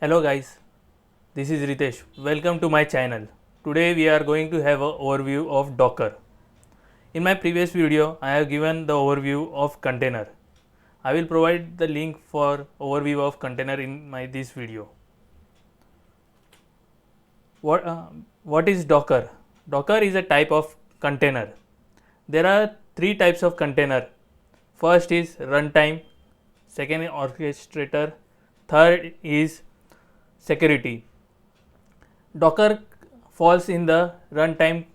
Hello guys, this is Ritesh. Welcome to my channel. Today we are going to have an overview of Docker. In my previous video, I have given the overview of container. I will provide the link for overview of container in this video. What is Docker? Docker is a type of container. There are three types of container. First is runtime, second is orchestrator, third is security. Docker falls in the runtime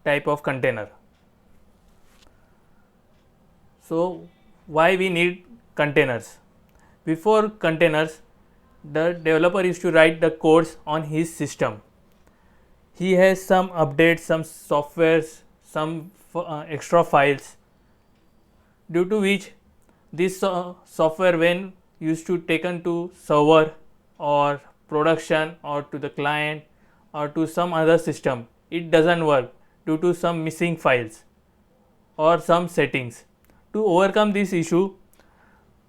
type of container. So why we need containers? Before containers, the developer used to write the codes on his system. He has some updates, some softwares, some extra files, due to which this software, when used to taken to server or production or to the client or to some other system, it doesn't work due to some missing files or some settings. To overcome this issue,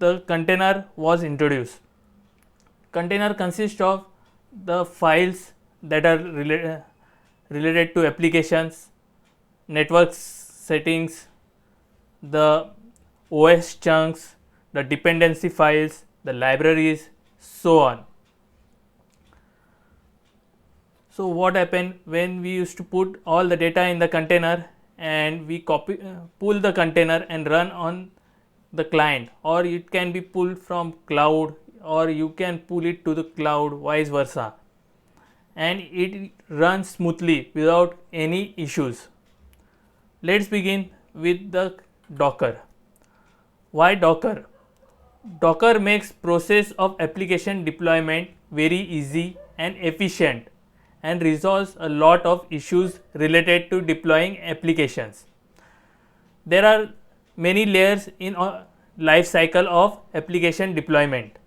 the container was introduced. Container consists of the files that are related to applications, network settings, the OS chunks, the dependency files, the libraries, so on. So what happened when we used to put all the data in the container and we pull the container and run on the client, or it can be pulled from cloud, or you can pull it to the cloud, vice versa, and it runs smoothly without any issues. Let's begin with the Docker. Why Docker? Docker makes process of application deployment very easy and efficient and resolves a lot of issues related to deploying applications. There are many layers in life cycle of application deployment,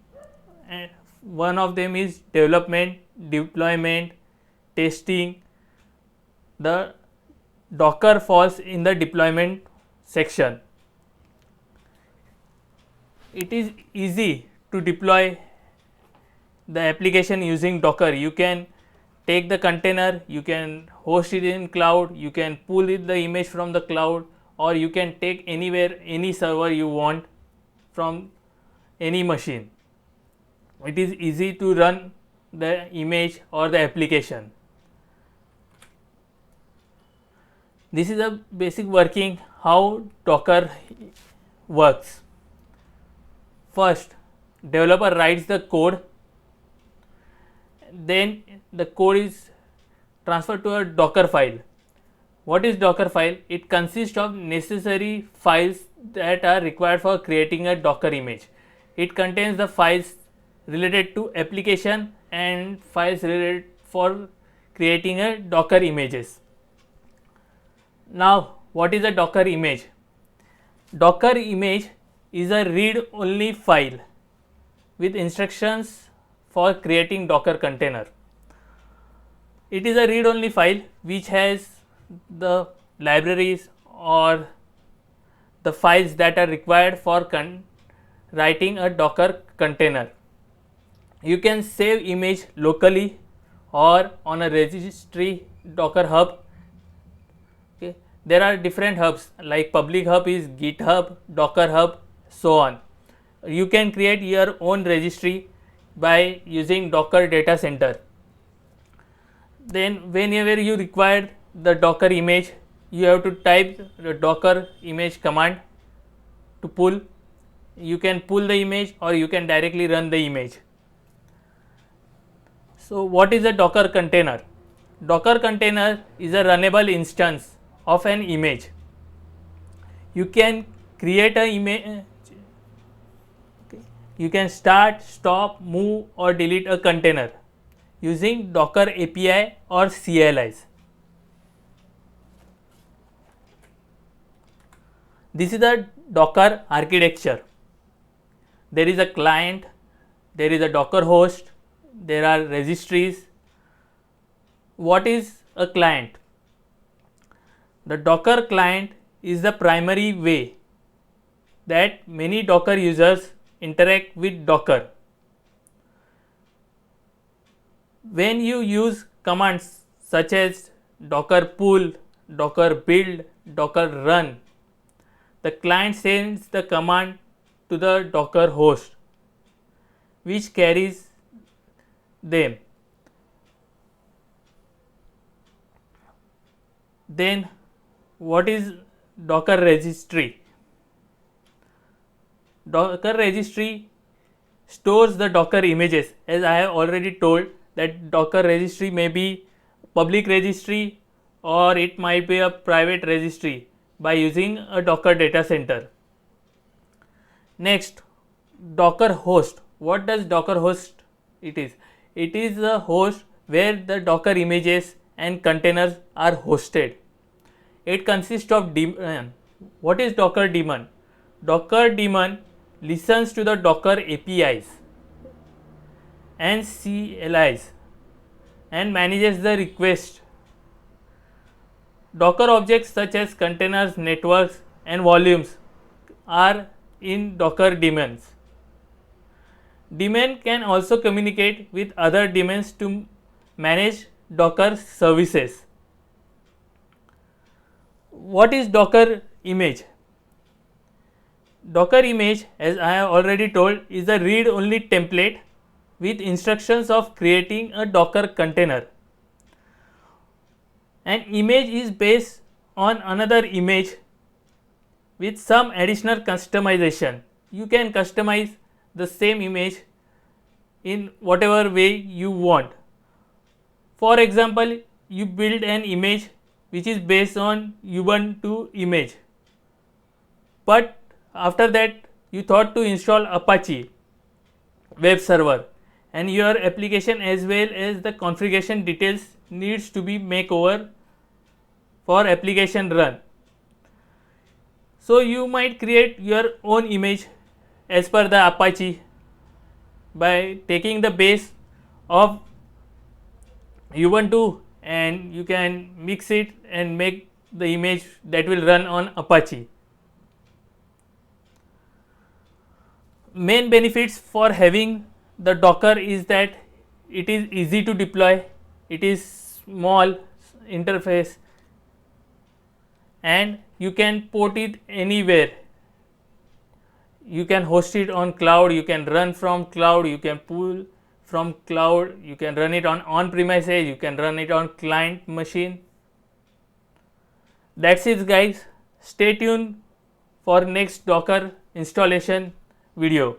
and one of them is development, deployment, testing. The Docker falls in the deployment section. It is easy to deploy the application using Docker. You can take the container, you can host it in cloud, you can pull the image from the cloud, or you can take anywhere, any server you want from any machine. It is easy to run the image or the application. This is a basic working how Docker works. First, developer writes the code, then the code is transferred to a Docker file. What is Docker file? It consists of necessary files that are required for creating a Docker image. It contains the files related to application and files related for creating a Docker images. Now, what is a Docker image? Docker image is a read only file with instructions for creating Docker container. It is a read only file which has the libraries or the files that are required for writing a Docker container. You can save image locally or on a registry Docker hub. Okay. There are different hubs, like public hub is GitHub, Docker hub, so on. You can create your own registry by using Docker data center. Then whenever you require the Docker image, you have to type the Docker image command to pull. You can pull the image or you can directly run the image. So what is a Docker container? Docker container is a runnable instance of an image. You can create an image. You can start, stop, move or delete a container using Docker API or CLIs. This is a Docker architecture. There is a client, there is a Docker host, there are registries. What is a client? The Docker client is the primary way that many Docker users interact with Docker. When you use commands such as docker pull, docker build, docker run, the client sends the command to the Docker host, which carries them. Then what is Docker registry? Docker registry stores the Docker images. As I have already told that Docker registry may be public registry or it might be a private registry by using a Docker data center. Next, Docker host. What does Docker host it is? It is a host where the Docker images and containers are hosted. It consists of daemon. What is Docker daemon? Docker daemon listens to the Docker APIs and CLIs and manages the request. Docker objects such as containers, networks and volumes are in Docker daemons. Daemon can also communicate with other daemons to manage Docker services. What is Docker image? Docker image, as I have already told, is a read-only template with instructions of creating a Docker container. An image is based on another image with some additional customization. You can customize the same image in whatever way you want. For example, you build an image which is based on Ubuntu image, but after that you thought to install Apache web server and your application as well as the configuration details needs to be makeover for application run. So you might create your own image as per the Apache by taking the base of Ubuntu and you can mix it and make the image that will run on Apache. Main benefits for having the Docker is that it is easy to deploy, it is small interface and you can port it anywhere. You can host it on cloud, you can run from cloud, you can pull from cloud, you can run it on premises, you can run it on client machine. That's it guys. Stay tuned for next Docker installation video.